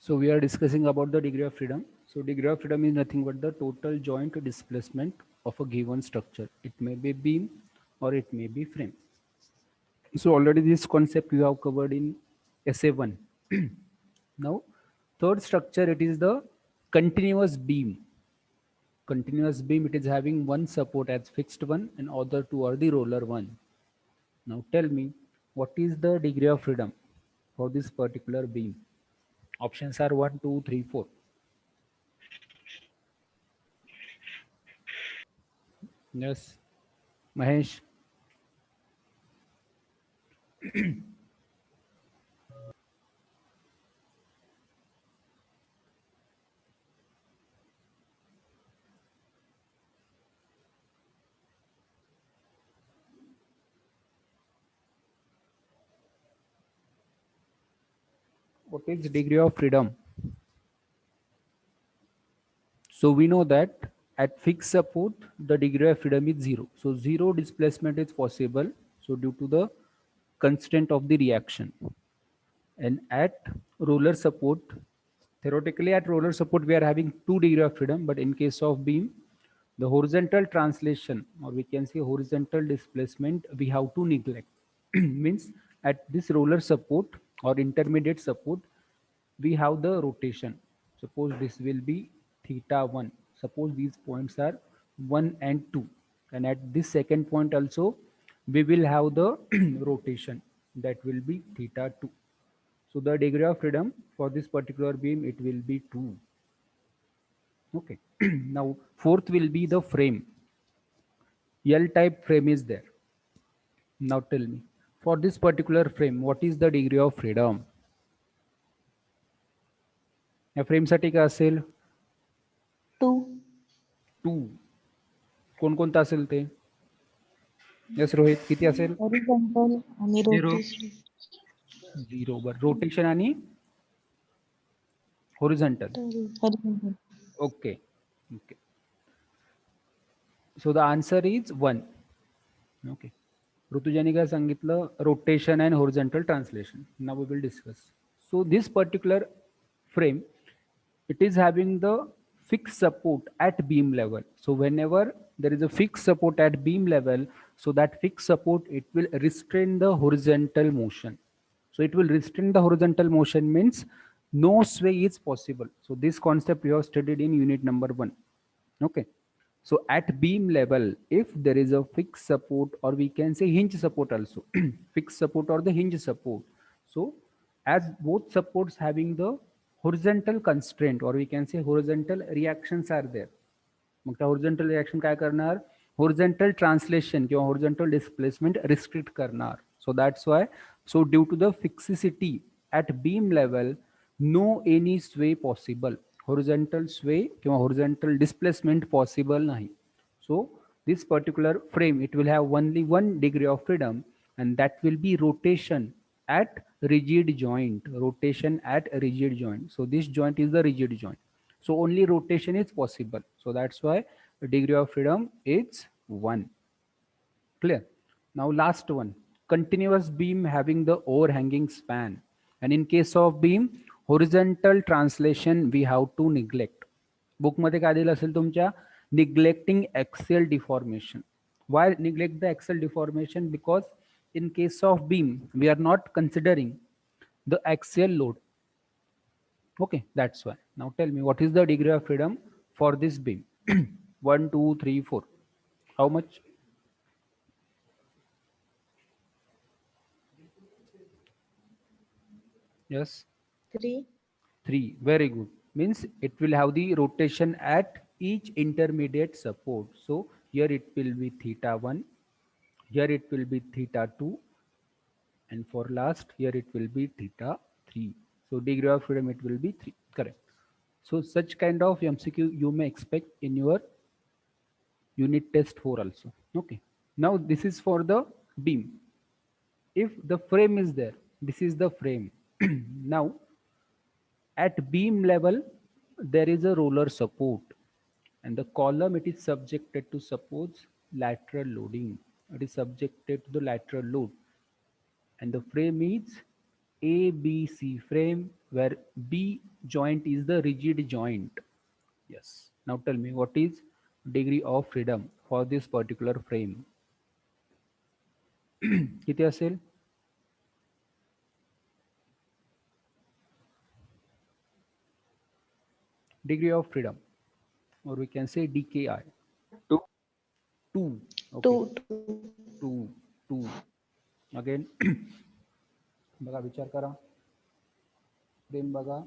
So we are discussing about the degree of freedom. So degree of freedom is nothing but the total joint displacement of a given structure. It may be beam or it may be frame. So already this concept we have covered in SA1. Now third structure, it is the continuous beam. Continuous beam, it is having one support as fixed one and other two are the roller one. Now tell me, what is the degree of freedom for this particular beam? Options are 1, 2, 3, 4. Yes, Mahesh. What is degree of freedom? So we know that at fixed support, the degree of freedom is zero. So zero displacement is possible. So due to the constraint of the reaction. And at roller support, theoretically at roller support, we are having 2 degree of freedom. But in case of beam, the horizontal translation, or we can say horizontal displacement, we have to neglect. Means at this roller support or intermediate support, we have the rotation. Suppose this will be theta 1. Suppose these points are 1 and 2. And at this second point also, we will have the rotation, that will be theta 2. So the degree of freedom for this particular beam, it will be 2. Okay. Now fourth will be the frame. L type frame is there. Now tell me, for this particular frame, what is the degree of freedom? या फ्रेमसाठी काय असेल? 2. 2. कोणकोणतं असेल ते? Yes Rohit, किती असेल? Horizontal आणि rotation. 0. बरं, rotation आणि horizontal. Horizontal. Okay. Okay. So the answer is 1. Okay. ऋतुजाने काय सांगितलं? Rotation and horizontal translation. Now we will discuss. So this particular frame, it is having the fixed support at beam level. So whenever there is a fixed support at beam level, so that fixed support, it will restrain the horizontal motion. So it will restrain the horizontal motion means no sway is possible. So this concept you have studied in unit number 1. Okay. So at beam level, if there is a fixed support, or we can say hinge support also, fixed support or the hinge support. So as both supports having the horizontal constraint, or we can say horizontal reactions are there. मग त्या horizontal reaction काय करणार? Horizontal translation किंवा horizontal displacement restrict करणार. So that's why, so due to the fixicity at beam level, no any sway possible. Horizontal sway किंवा horizontal displacement possible nahi. So this particular frame, it will have only 1 degree of freedom, and that will be rotation at rigid joint. Rotation at rigid joint. So this joint is the rigid joint. So only rotation is possible. So that's why the degree of freedom is 1. Clear? Now last one, continuous beam having the overhanging span. And in case of beam, horizontal translation we have to neglect. Book मध्ये काय दिलं असेल तुमच्या? Neglecting axial deformation. Why neglect the axial deformation? Because in case of beam, we are not considering the axial load. Okay, that's why. Now tell me, what is the degree of freedom for this beam? 1, 2, 3, 4. How much? Yes, 3. 3. Very good. Means it will have the rotation at each intermediate support. So here it will be theta 1, here it will be theta 2, and for last here it will be theta 3. So degree of freedom, it will be 3. Correct. So such kind of MCQ you may expect in your unit test 4 also. Okay. Now this is for the beam. If the frame is there, this is the frame. Now at beam level, there is a roller support, and the column, it is subjected to suppose lateral loading. It is subjected to the lateral load, and the frame is ABC frame where B joint is the rigid joint. Yes. Now tell me what is degree of freedom for this particular frame? किती असेल? Degree of freedom, or we can say DKI. 2. 2. Okay. 2. 2. Again. बघा विचार करा. Frame बघा.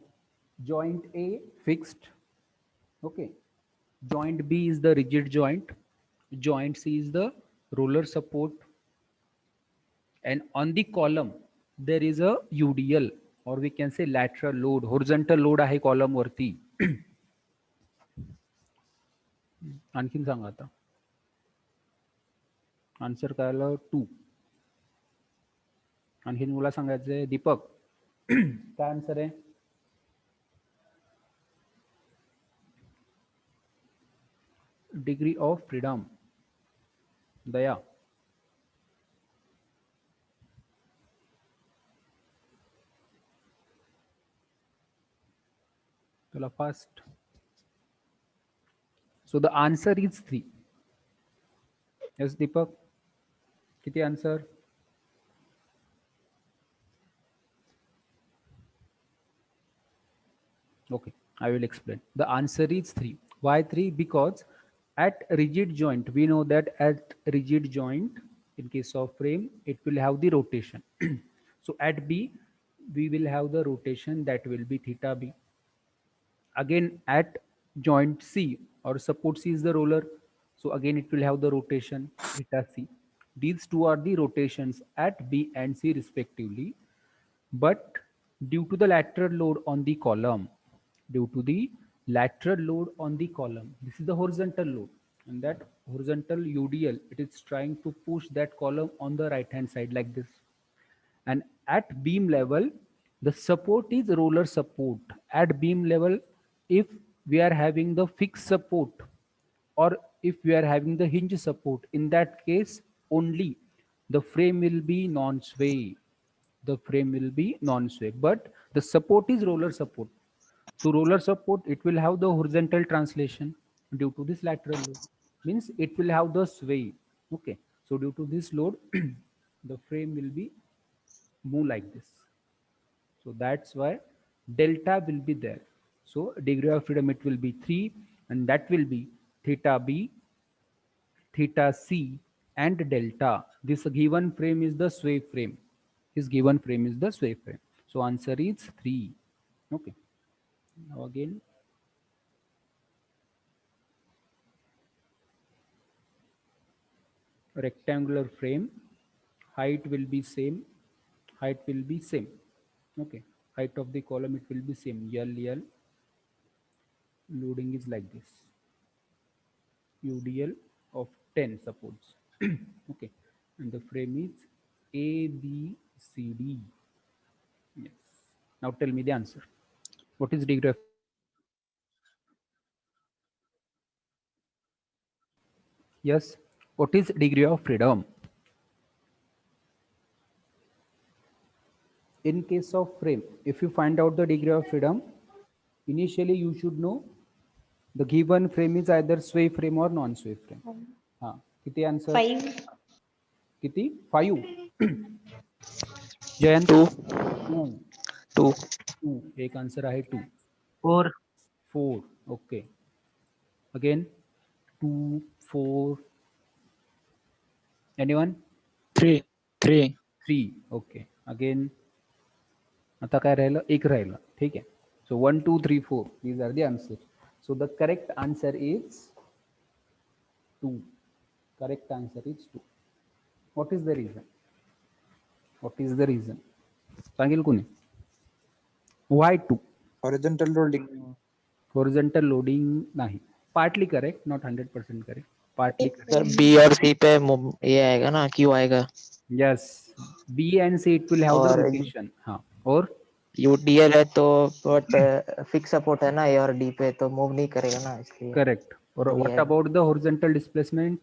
Joint A fixed. Okay. Joint B is the rigid joint. Joint C is the roller support. And on the column there is a UDL, or we can say lateral load. Horizontal load आहे column वरती. आणखीन सांगा आता. Answer काय आलं? 2. आणखीन मला सांगायचंय दीपक. काय आन्सर आहे? Degree of freedom. दया. चला fast. So the answer is 3. Yes, Deepak. किती answer? Okay, I will explain. The answer is 3. Why 3? Because at rigid joint, we know that at rigid joint, in case of frame, it will have the rotation. So at B, we will have the rotation that will be theta B. Again, at joint C, or support C is the roller. So again, it will have the rotation theta C. These two are the rotations at B and C respectively. But due to the lateral load on the column, this is the horizontal load, and that horizontal UDL, it is trying to push that column on the right hand side like this. And at beam level, the support is roller support. At beam level, if we are having the fixed support, or if we are having the hinge support, in that case only the frame will be non-sway. But the support is roller support. So roller support, it will have the horizontal translation due to this lateral load. Means it will have the sway. Okay. So due to this load, the frame will be move like this. So that's why delta will be there. So degree of freedom, it will be 3, and that will be theta B, theta C, and delta. This given frame is the sway frame. So answer is 3. Okay. Now again, rectangular frame, height will be same. Okay. Height of the column, it will be same. L. Loading is like this. UDL of 10 supports. Okay. And the frame is ABCD. Yes. Now tell me the answer. What is degree of? Yes. What is degree of freedom? In case of frame, if you find out the degree of freedom, initially you should know the given frame is either sway frame or non-sway frame. हाँ, किती answer? 5. किती? 5. जयंत? 2. एक answer आहे 2. 4. Okay. Again, 2, 4. Anyone? 3. Okay. Again, आता काय राहिलं? 1 राहिलं. ठीक आहे. So 1, 2, 3, 4. These are the answers. So the correct answer is 2. Correct answer is 2. What is the reason? सांगेल कोणी? Why 2? horizontal loading. Horizontal loading नाही. Partly correct, not 100% correct. Partly correct. Sir B और C पे ये आएगा ना, Q आएगा. Yes. B and C, it will have the और rotation. हाँ. और UDL है तो बट फिक्स सपोर्ट है ना A और D पे, तो मूव नहीं करेगा ना, इसलिए. correct. और what about the horizontal displacement?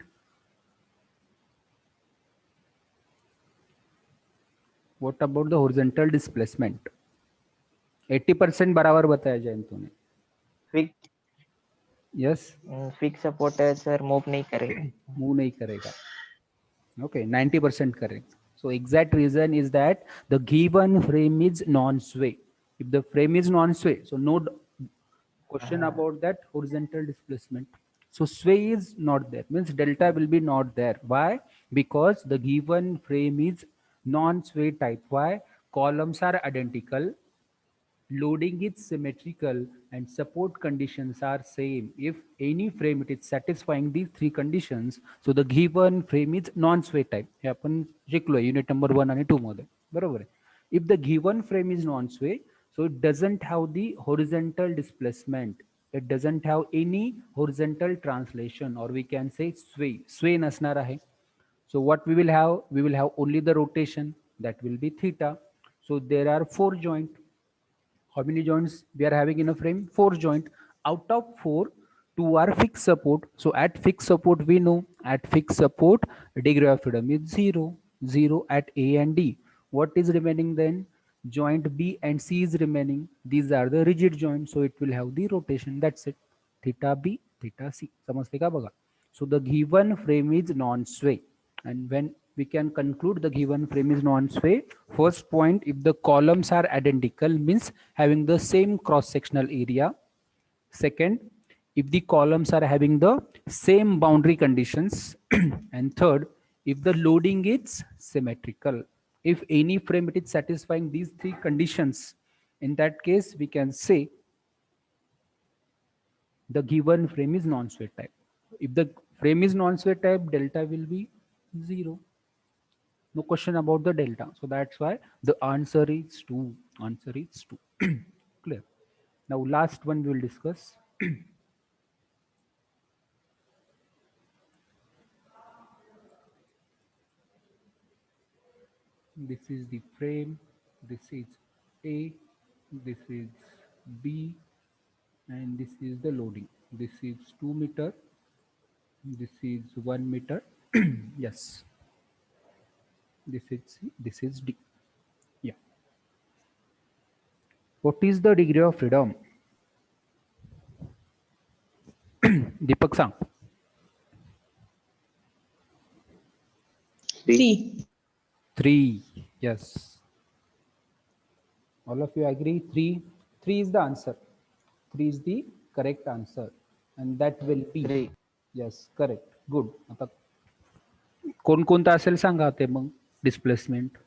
What about the horizontal displacement? 80% बराबर बताया जैन तूने. फिक्स Yes, फिक्स सपोर्ट है सर, मूव नहीं करेगा. move नहीं करेगा. Okay, 90% correct. So exact reason is that the given frame is non-sway. If the frame is non-sway, so no question about that horizontal displacement. So sway is not there, means delta will be not there. Why? Because the given frame is non-sway type. Why? Columns are identical, loading is symmetrical, and support conditions are same. If any frame it is satisfying these three conditions, so the given frame is non-sway type. हे आपण शिकलोय unit number 1 आणि 2 मध्ये, बरोबर आहे. If the given frame is non-sway, so it doesn't have the horizontal displacement, it doesn't have any horizontal translation, or we can say sway नसणार आहे. So what we will have? We will have only the rotation, that will be theta. So there are 4 joints. How many joints we are having in a frame? 4 joint. Out of 4, 2 are fixed support. So at fixed support, we know at fixed support degree of freedom is 0 at A and D. What is remaining then? Joint B and C is remaining. These are the rigid joints, so it will have the rotation. That's it. Theta B, theta C. समजते का बघा? So the given frame is non-sway, and when we can conclude the given frame is non-sway. First point, if the columns are identical, means having the same cross-sectional area. Second, if the columns are having the same boundary conditions. And third, if the loading is symmetrical. If any frame it is satisfying these 3 conditions, in that case we can say the given frame is non-sway type. If the frame is non-sway type, delta will be 0. No question about the delta. So that's why the answer is 2. Answer is 2. Clear. Now last one we will discuss. This is the frame. This is A. This is B. And this is the loading. This is 2 meter. This is 1 meter. Yes. This is C. This is D. Yeah. What is the degree of freedom? Deepak sang. 3. 3. Yes. All of you agree? 3. 3 is the answer. 3 is the correct answer. And that will be. 3. Yes, correct. Good. आता कोणकोणता असेल सांगा ते मग displacement.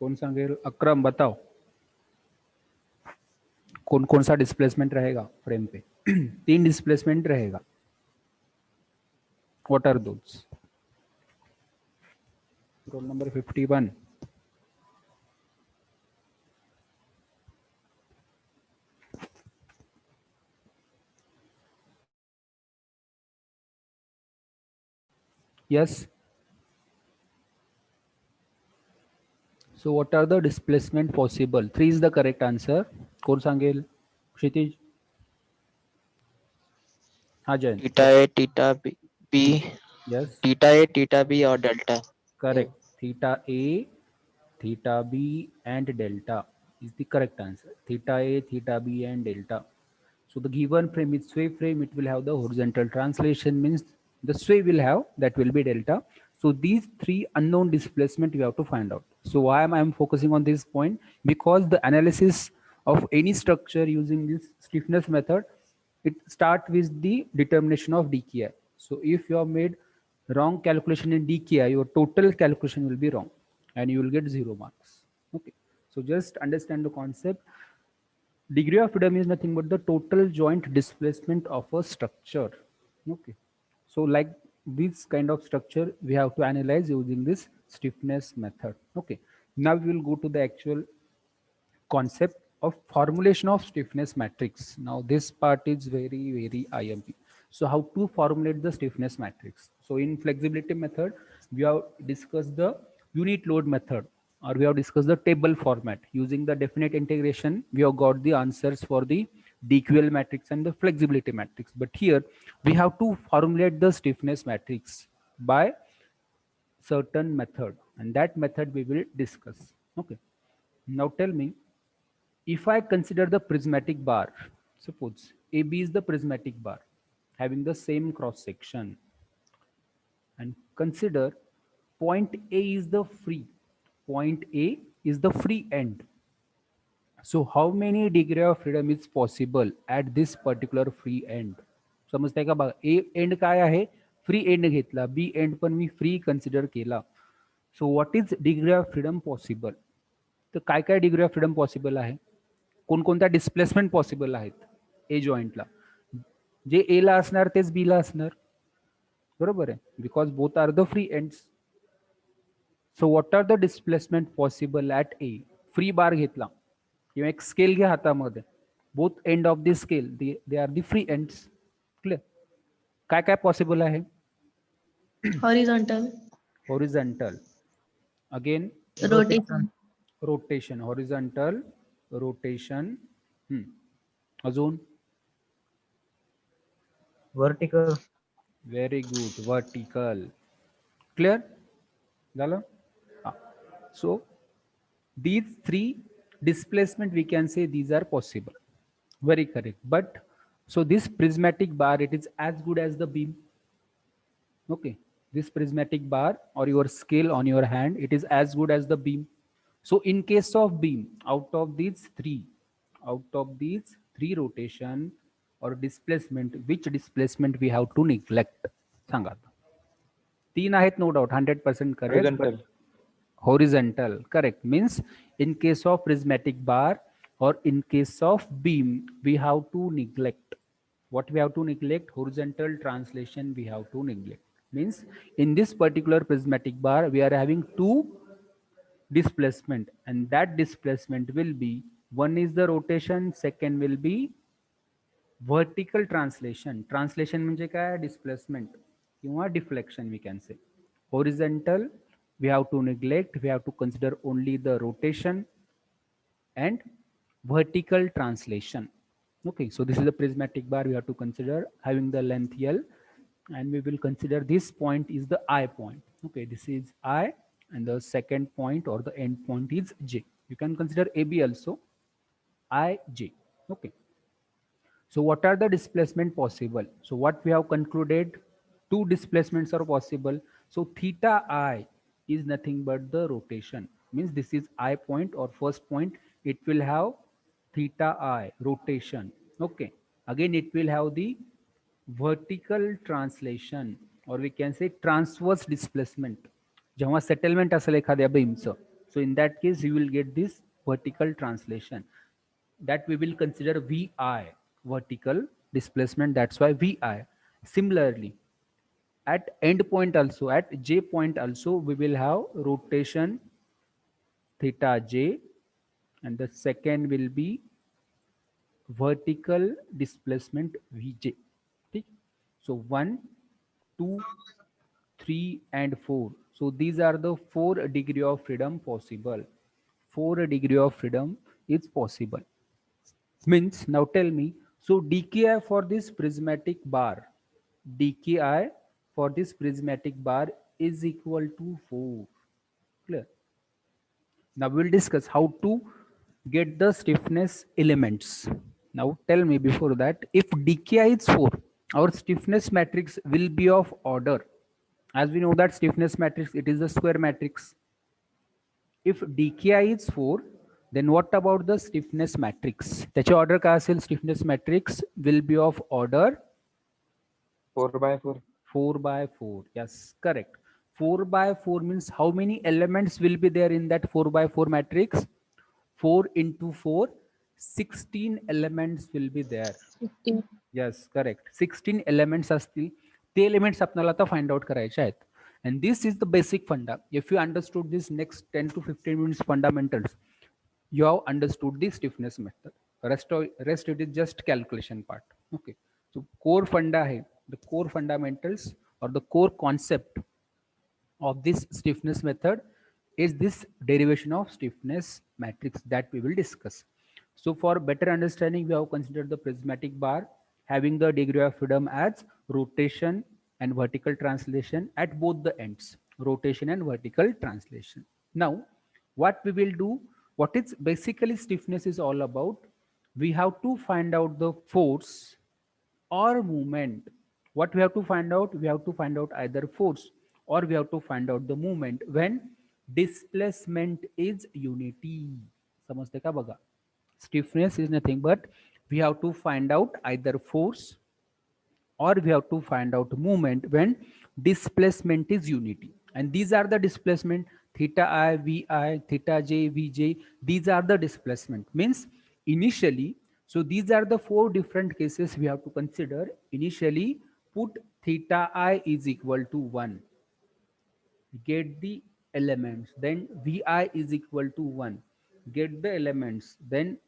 कौन सांगेल? अक्रम बताओ. कौन कौन सा displacement रहेगा फ्रेम पे? 3 डिस्प्लेसमेंट रहेगा. What are those? Roll number 51. Yes. So what are the displacement possible? 3 is the correct answer. कौन सांगेल? क्षितिज. हाँ जयंत. थीटा ए, थीटा बी, Yes. थीटा ए, थीटा बी और delta. Correct. Theta A, theta B and delta is the correct answer. Theta A, theta B and delta. So the given frame is sway frame. It will have the horizontal translation, means the sway will have, that will be delta. So these 3 unknown displacement we have to find out. So why am I focusing on this point? Because the analysis of any structure using this stiffness method, it start with the determination of DKI. So if you have made wrong calculation in DKI, your total calculation will be wrong and you will get 0 marks. Okay. So just understand the concept. Degree of freedom is nothing but the total joint displacement of a structure. Okay. So like this kind of structure we have to analyze using this stiffness method. Okay. Now we will go to the actual concept of formulation of stiffness matrix. Now this part is very IMP. So how to formulate the stiffness matrix? So in flexibility method, we have discussed the unit load method, or we have discussed the table format. Using the definite integration, we have got the answers for the DQL matrix and the flexibility matrix. But here we have to formulate the stiffness matrix by certain method. and that method we will discuss. Okay. Now tell me, if I consider the prismatic bar, suppose AB is the prismatic bar having the same cross section, and consider point A is the free. Point A is the free end. So how many degree of freedom is possible at this particular free end? समजताय का बघा, A and काय आहे, free and घेतला, B and पण मी free consider केला. So what is degree of freedom possible? तर काय काय डिग्री ऑफ फ्रीडम पॉसिबल आहे, कोणकोणत्या डिस्प्लेसमेंट पॉसिबल आहेत ए जॉईंटला? जे ए ला असणार तेच बी ला असणार, बरोबर आहे, because both are the free ends. So what are the displacement possible at A? Free bar घेतला किंवा एक स्केल घ्या हातामध्ये, both end of the scale they are the free ends. Clear? काय काय पॉसिबल आहे? Horizontal. Horizontal, again Rotation. Rotation, horizontal rotation, अजून vertical, very good, vertical. Clear झालं? So these three displacement we can say these are possible. Very correct. But so this prismatic bar, it is as good as the beam. Okay, this prismatic bar or your scale on your hand, it is as good as the beam. So in case of beam, out of these three rotation or displacement, which displacement we have to neglect? सांगा. तीन आहेत no doubt, 100% correct. horizontal, Horizontal, correct. Means in case of prismatic bar or in case of beam, we have to neglect. What we have to neglect? Horizontal translation we have to neglect. Means in this particular prismatic bar, we are having two displacement, and that displacement will be, one is the rotation, second will be vertical translation. Translation म्हणजे काय? Displacement किंवा deflection we can say. Horizontal we have to neglect, we have to consider only the rotation and vertical translation. Okay, so this is the prismatic bar, we have to consider having the length L, and we will consider this point is the I point. Okay, this is I, and the second point or the end point is J. You can consider AB also, I, J. Okay. So what are the displacement possible? So what we have concluded, two displacements are possible. So theta I is nothing but the rotation. Means this is I point or first point, it will have theta I, rotation. Okay. Again, it will have the vertical translation, or we can say transverse displacement. जेव्हा settlement असेल एखाद्या बीमचं, so in that case you will get this vertical translation, that we will consider VI, vertical displacement, that's why VI. Similarly, at end point also, at J point also, we will have rotation theta J, and the second will be vertical displacement Vj. Okay? So 1, 2, 3 and 4. So these are the 4 degree of freedom possible. 4 degree of freedom is possible. Means, now tell me, so dki for this prismatic bar, dki for this prismatic bar is equal to 4. Clear? Now we will discuss how to get the stiffness elements. Now tell me before that, if dki is 4, our stiffness matrix will be of order. As we know that stiffness matrix, it is the square matrix. If dki is 4, then what about the stiffness matrix? त्याचे order काय असेल? Stiffness matrix will be of order 4/4, 4/4. Yes, correct. 4/4 means how many elements will be there in that 4/4 matrix? 4 into 4, 16 elements will be there. 15. Yes, correct. 16 elements असतील. ते elements आपल्याला आता find out करायचे आहेत. And this is the basic funda. If you understood this next 10 to 15 minutes fundamentals, you have understood the stiffness method. Rest it is just calculation part. Okay. So core funda hai, the core fundamentals or the core concept of this stiffness method is this derivation of stiffness matrix that we will discuss. So for better understanding, we have considered the prismatic bar having the degree of freedom as rotation and vertical translation at both the ends. rotation and vertical translation. Now, what we will do, what is basically stiffness is all about, we have to find out the force or movement. What we have to find out? We have to find out either force or we have to find out the movement when displacement is unity. समजते का बघा? Stiffness is nothing but we have to find out either force or we have to find out movement when displacement is unity. And these are the displacement theta I, Vi, theta j, Vj. These are the displacement. Means initially, so these are the four different cases we have to consider. Initially, put theta I is equal to 1. Get the elements. Then Vi is equal to 1. Get the elements. Then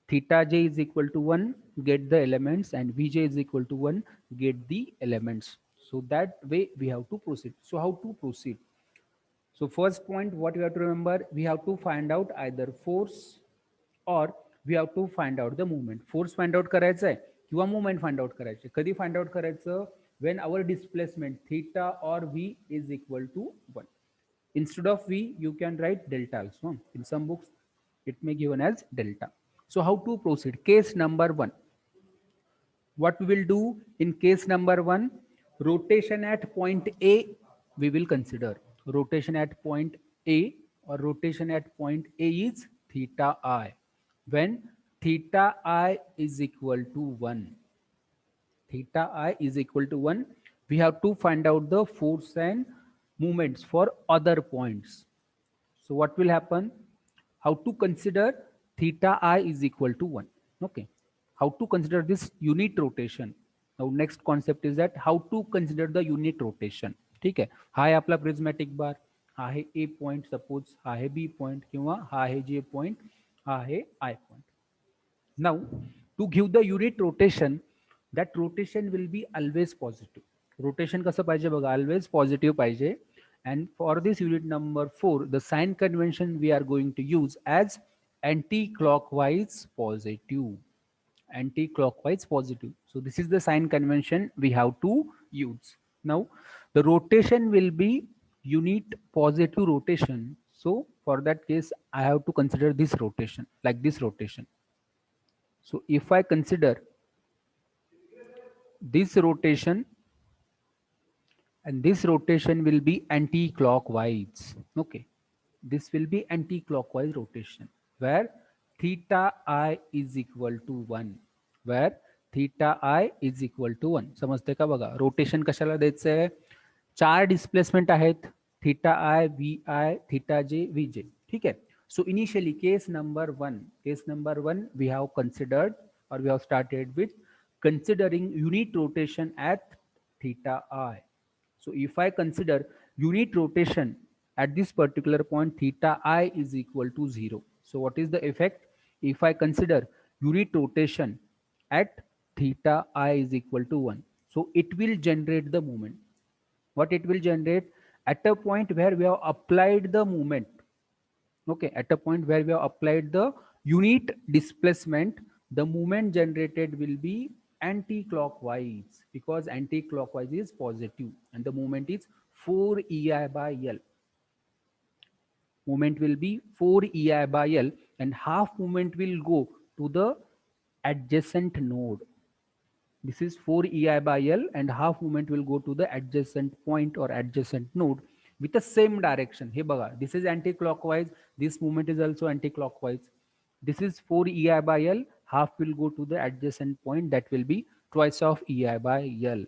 theta j is equal to 1, get the elements, and Vj is equal to 1, get the elements. So that way we have to proceed. So how to proceed? So first point, what we have to remember, we have to find out either force or we have to find out the movement. Force find out करायचं आहे किंवा movement find out करायचे. कधी find out करायचं? When our displacement theta or V is equal to 1. Instead of V, you can write delta also. In some books, it may given as delta. So how to proceed? Case number 1. What we will do in case number 1, rotation at point A we will consider. Rotation at point A or rotation at point A is theta I. When theta I is equal to 1. Theta I is equal to 1. We have to find out the force and movements for other points. So what will happen? How to consider theta I is equal to 1. Okay. How to consider this unit rotation? Now next concept is that how to consider the unit rotation. ठीक है, हा आहे आपला prismatic बार, हा आहे ए point, suppose हा आहे B point किंवा हा आहे जे पॉइंट, हा आहे आय point. Now to give the unit rotation, that rotation will be always positive. Rotation कसं पाहिजे बघा, always positive पाहिजे. And for this unit number 4, the sign convention we are going to use as anti-clockwise positive. Anti-clockwise positive. So this is the sign convention we have to use. Now the rotation will be unit positive rotation. So for that case, I have to consider this rotation, like this rotation. So if I consider this rotation, and this rotation will be anti-clockwise. Okay, this will be anti-clockwise rotation where theta I is equal to 1. Where theta I is equal to 1. समजते का बघा, rotation कशाला द्यायचं आहे? 4 displacement आहेत, theta I, Vi, theta j, Vj. ठीक है. So initially case number 1, we have considered or we have started with considering unit rotation at theta I. So if I consider unit rotation at this particular point, theta I is equal to 0. So what is the effect? If I consider unit rotation at theta I is equal to 1, so it will generate the moment. What it will generate? At a point where we have applied the moment. Okay, at a point where we have applied the unit displacement, the moment generated will be anti-clockwise, because anti-clockwise is positive and the moment is 4 EI by L. Moment will be 4 EI by L and half moment will go to the adjacent node. This is 4 EI by L and half moment will go to the adjacent point or adjacent node with the same direction. Hey baga, this is anti-clockwise, this movement is also anti-clockwise. This is 4 EI by L, half will go to the adjacent point, that will be twice of EI by L.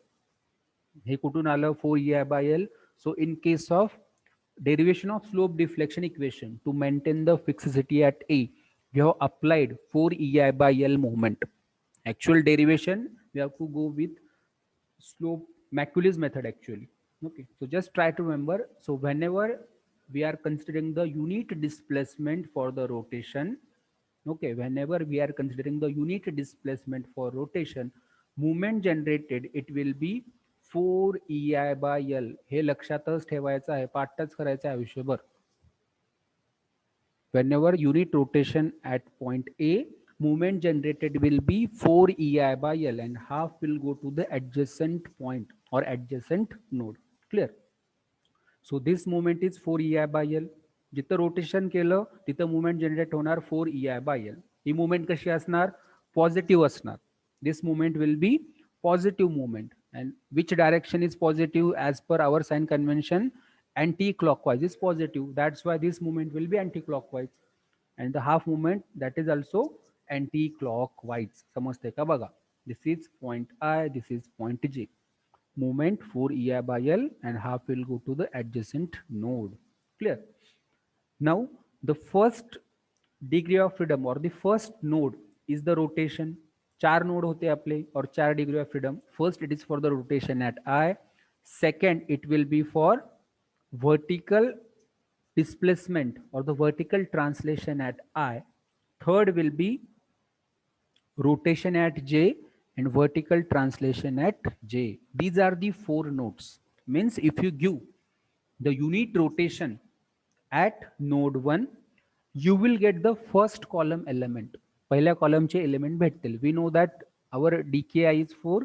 He कुठून आलं 4 EI by L. So in case of derivation of slope deflection equation, to maintain the fixity at A, we have applied 4 EI by L moment. Actual derivation, we have to go with slope Macauley's method actually. Okay, so just try to remember. So whenever we are considering the unit displacement for the rotation, okay, whenever we are considering the unit displacement for rotation, movement generated, it will be 4 EI by L. हे लक्षातच ठेवायचं आहे, पाठच करायचं आहे आयुष्यभर. Whenever unit rotation at point A, movement generated will be 4 EI by L and half will go to the adjacent point or adjacent node. Clear? So this movement is 4 EI by L. जिथं rotation केलं तिथं movement generate होणार 4 EI by L. He movement कशी असणार? Positive असणार. This movement will be positive movement. And which direction is positive as per our sign convention? Anti-clockwise is positive. That's why this movement will be anti-clockwise. And the half movement, that is also anti-clockwise. समजते का बघा? This is point I, this is point J. Movement 4 EI by L and half will go to the adjacent node. Clear? Now, the first degree of freedom or the first node is the rotation. 4 node होते आपले और 4 degree of freedom. First it is for the rotation eight I. Second it will be for vertical displacement or the vertical translation at I. Third will be rotation at J and vertical translation at J. These are the 4 nodes. Means if you give the unit rotation at node 1, you will get the first column element. पहिल्या कॉलमचे element भेटतील. We know that our DKI is 4.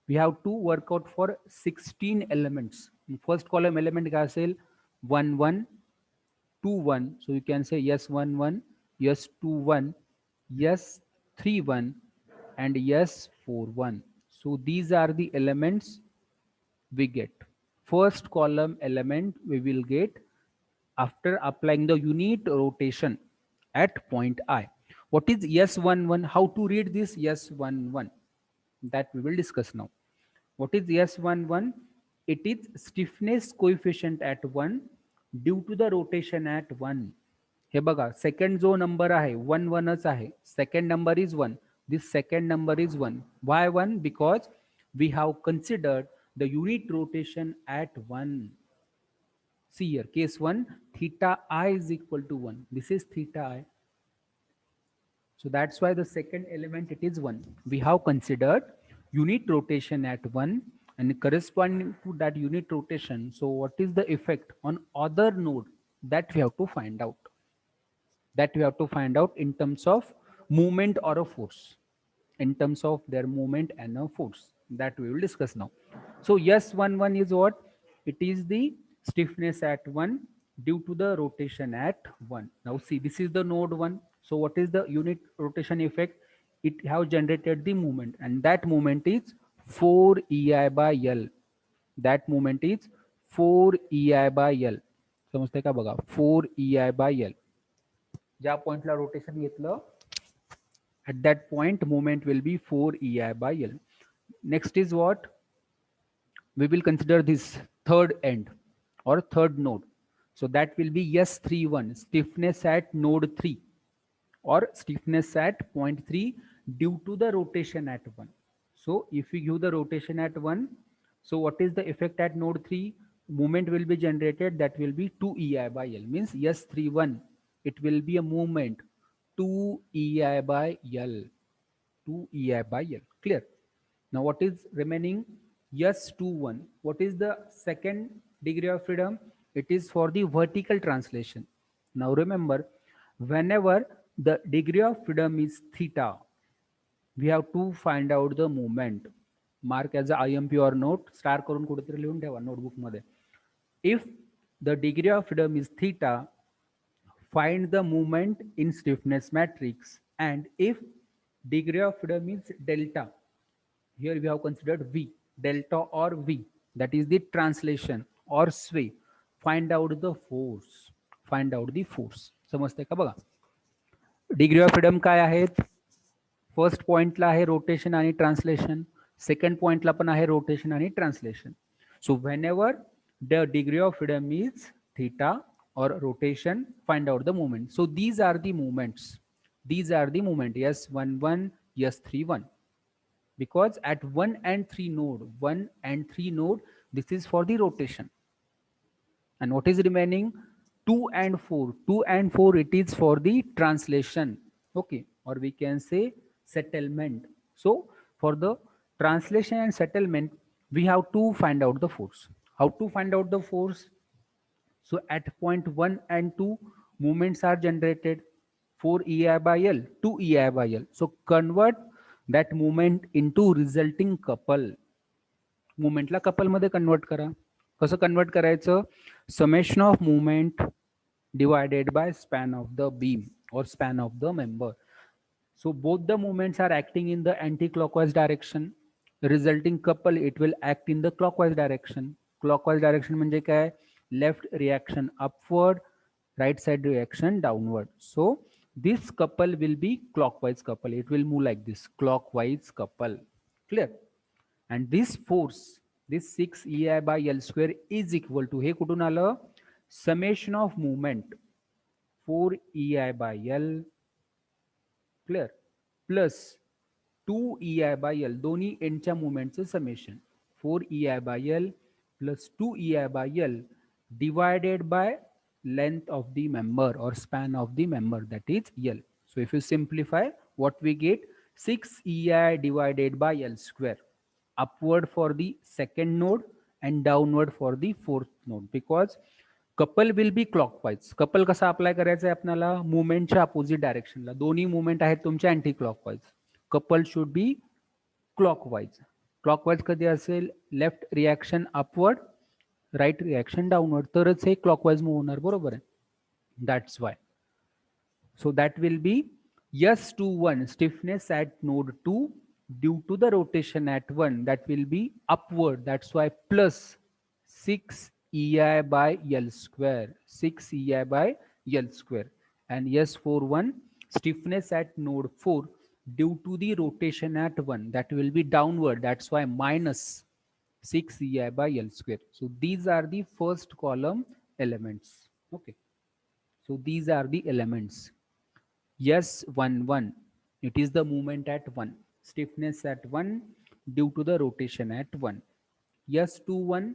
We have to work out for 16 elements. First column element काय असेल? 1 1 2 1. So you can say yes 1 1, yes 2 1, yes 3 1 and yes 4 1. So these are the elements we get. First column element we will get after applying the unit rotation at point I. What is S11? How to read this S11? That we will discuss now. What is S11? It is stiffness coefficient at 1 due to the rotation at 1. हे बघा, second जो number आहे 1 1च आहे. Second number is 1. This second number is 1. Why 1? Because we have considered the unit rotation at 1. See here, case 1, theta I is equal to 1. This is theta I. So that's why the second element it is 1. We have considered unit rotation at 1 and corresponding to that unit rotation. So what is the effect on other node? That we have to find out. That we have to find out in terms of movement or a force. In terms of their movement and a force. That we will discuss now. So yes, 1 1 is what? It is the stiffness at 1 due to the rotation at 1. Now see, this is the node 1. So what is the unit rotation effect? It have generated the movement, and that movement is 4 EI by L. That movement is 4 EI by L. समजते का बघा? 4 EI by L. ज्या पॉइंटला rotation घेतलं, at that point movement will be 4 EI by L. Next is what? We will consider this third end or third node. So that will be S31, stiffness at node 3 or stiffness at point 3 due to the rotation at 1. So if we give the rotation at 1, so what is the effect at node 3? Movement will be generated, that will be 2 EI by L. Means S31, it will be a movement 2 EI by L. 2 EI by L. Clear? Now what is remaining? S21. What is the second degree of freedom? It is for the vertical translation. Now remember, whenever the degree of freedom is theta, we have to find out the movement. Mark as a IMP or note. Star करून कुठेतरी लिहून ठेवा notebook मध्ये. If the degree of freedom is theta, find the movement in stiffness matrix. And if degree of freedom is delta, here we have considered V, delta or V, that is the translation or sway. Find out the force. Find out the force. समजते का बघा? Degree of freedom काय आहेत? First पॉइंटला आहे rotation आणि translation. Second पॉइंटला पण आहे रोटेशन आणि translation. So when ever the degree of freedom is theta or rotation, find out the movement. So these are the movements. These are the movement. Yes, 1 1, yes 3 1. Because at 1 and 3 node, 1 and 3 node, this is for the rotation. And what is remaining? 2 and 4. 2 and 4, it is for the translation. Okay, or we can say settlement. So for the translation and settlement, we have to find out the force. How to find out the force? So at point 1 and 2, movements are generated. 4 EI by L, 2 EI by L. So convert that movement into resulting couple. Movement La couple मध्ये convert करा. कसं convert करायचं? Summation of movement divided by span of the beam or span of the member. So both the movements are acting in the anti-clockwise direction. Resulting couple, it will act in the clockwise direction. Clockwise direction म्हणजे काय? Left reaction upward, right side reaction downward. So this couple will be clockwise couple. It will move like this, clockwise couple. Clear? And this force, this 6 EI by L square is equal to, हे कुठून आलं? Summation of movement 4 EI by L, clear, plus 2 EI by L, दोन्ही एंडच्या मुवमेंटचं summation 4 EI by L plus 2 EI by L divided by length of the member or span of the member, that is L. So if you simplify, what we get? 6 EI divided by L square, upward for the second node and downward for the fourth node, because couple will be clockwise. Couple कसा apply करायचा आहे आपल्याला? मुवमेंटच्या opposite डायरेक्शनला. दोन्ही movement आहेत तुमच्या anticlockwise. Couple should be clockwise. Clockwise कधी असेल? Left reaction upward, right reaction downward, तरच हे क्लॉकवाईज मूव्ह होणार. बरोबर आहे? That's why. So that will be S21 stiffness at node 2 due to the rotation at 1, that will be upward. That's why plus 6 EI by L square, 6 EI by L square. And S41 stiffness at node 4 due to the rotation at 1, that will be downward. That's why minus 6 EI by L square. So these are the first column elements. Okay. So these are the elements. S11, it is the movement at 1, stiffness at 1 due to the rotation at 1. S21,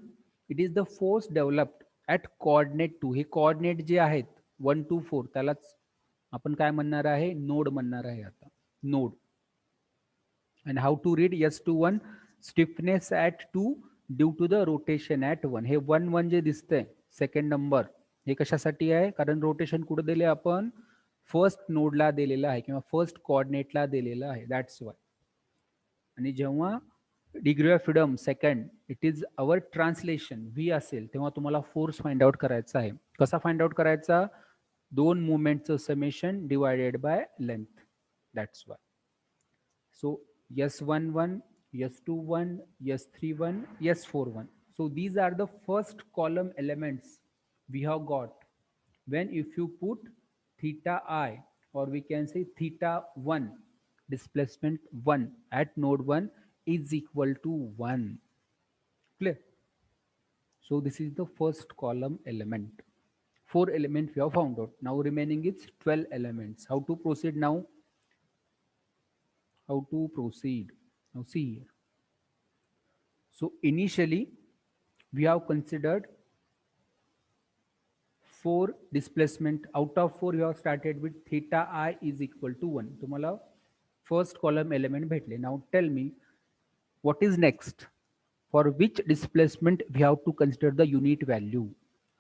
it is the force developed at coordinate 2. हे coordinate जे आहेत 1 to 4 त्यालाच आपण काय म्हणणार आहे? Node म्हणणार आहे आता. Node. And how to read S21? Stiffness at 2 due to the rotation at 1. हे 1 1 जे दिसतंय सेकंड नंबर, हे कशासाठी आहे? कारण रोटेशन कुठे दिले आपण? फर्स्ट नोडला दिलेला आहे किंवा फर्स्ट कोऑर्डिनेटला दिलेला आहे. दॅट्स वाय. आणि जेव्हा degree of freedom second, it is our translation V असेल, तेव्हा तुम्हाला फोर्स फाइंड आउट करायचा आहे. कसा फाइंड आउट करायचा? दोन मुवमेंटचं summation divided by length. That's why. So S11, S21, S31, S41. So these are the first column elements we have got. When if you put theta I, or we can say theta 1, displacement 1 at node 1 is equal to 1. Clear? So this is the first column element. 4 elements we have found out. Now remaining is 12 elements. How to proceed now? How to proceed? Now see here. So initially we have considered 4 displacement. Out of 4 you have started with theta I is equal to 1. तुम्हाला first column element भेटले. Now tell me what is next? For which displacement we have to consider the unit value?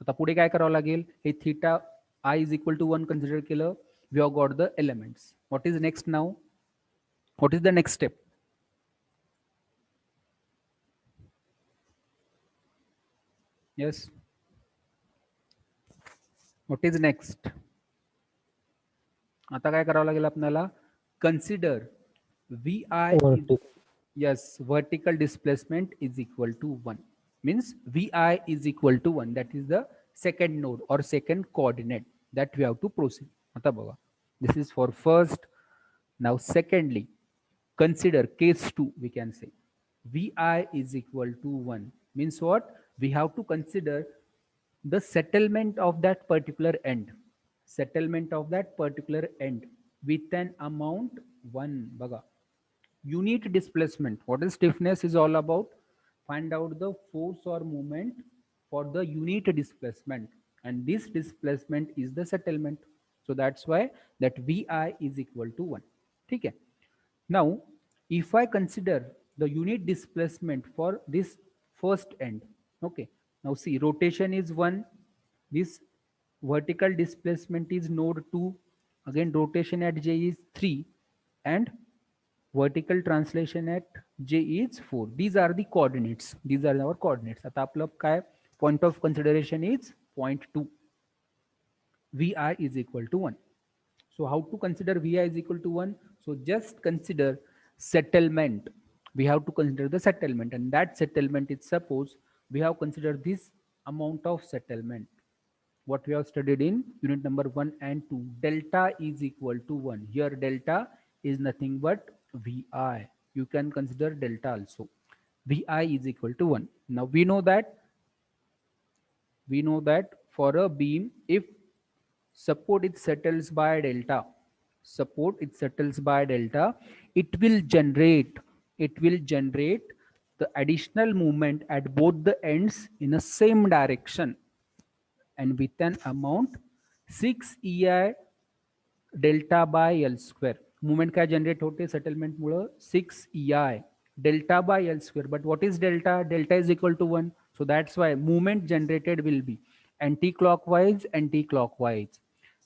आता पुढे काय करावं लागेल? हे theta I is equal to 1 consider केलं. We have got the elements. What is next now? What is the next step? Yes. What is next? आता काय करावं लागेल आपल्याला? Consider VI. Yes, vertical displacement is equal to 1. Means VI is equal to 1. That is the second node or second coordinate that we have to proceed. आता बघा. This is for first. Now secondly, consider case 2, we can say. VI is equal to 1. Means what? We have to consider the settlement of that particular end. Settlement of that particular end with an amount 1. Baga. Unit displacement. What is stiffness is all about? Find out the force or moment for the unit displacement. And this displacement is the settlement. So that's why that VI is equal to 1. Okay. Now, if I consider the unit displacement for this first end, okay. Now see, rotation is 1. This vertical displacement is node 2. Again, rotation at J is 3. And vertical translation at J is 4. These are the coordinates. These are our coordinates. आता आपलं काय? Point of consideration is 0.2. Vi is equal to 1. So how to consider Vi is equal to 1? So just consider settlement. We have to consider the settlement, and that settlement is, suppose we have considered this amount of settlement, what we have studied in unit number 1 and 2. Delta is equal to 1. Here delta is nothing but Vi. You can consider delta also. Vi is equal to 1. Now we know that for a beam, if support it settles by delta, it will generate the additional movement at both the ends in the same direction, and with an amount 6 EI delta by L square. Movement काय generate होते settlement Mule 6 EI delta by L square. But what is delta? Delta is equal to 1. So that's why movement generated will be anti-clockwise.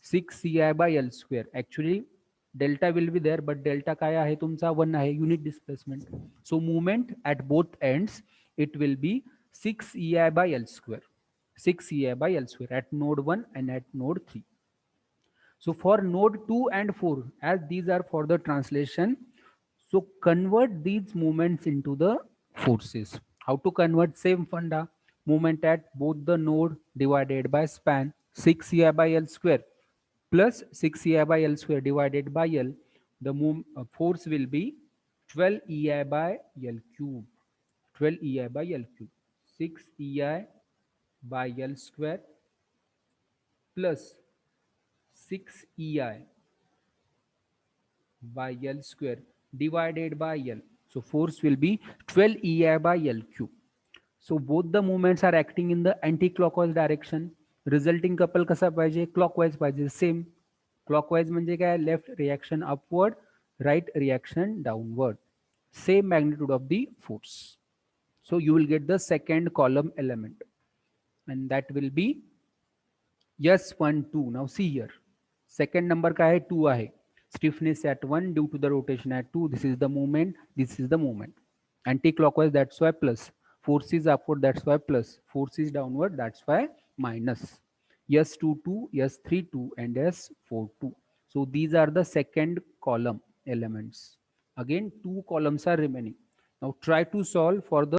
6 EI by L square. Actually delta will be there, but delta काय आहे तुमचा 1 आहे, unit displacement. So movement at both ends, it will be 6 EI by L square. 6 EI by L square at node 1 and at node 3. So for node 2 and 4, as these are for the translation, so convert these moments into the forces. How to convert? Same funda. Moment at both the node divided by span, 6 EI by L square plus 6 EI by L square divided by L. The force will be 12 EI by L cube. 12 EI by L cube. 6 EI by L square plus 6 EI by L square divided by L. So force will be 12 EI by L cube. So both the movements are acting in the anti-clockwise direction. Resulting couple कसा पाहिजे? Clockwise पाहिजे. Same. Clockwise म्हणजे काय? Left reaction upward, right reaction downward. Same magnitude of the force. So you will get the second column element, and that will be S1, 2. Now see here. Second number का है? 2 आहे. Stiffness at 1 due to the rotation at 2. This is the movement. This is the movement. Anti-clockwise, that's why plus. Force is upward, that's why plus. Force is downward, that's why minus. S22, S32, and S42. So these are the second column elements. Again, 2 columns are remaining. Now try to solve for the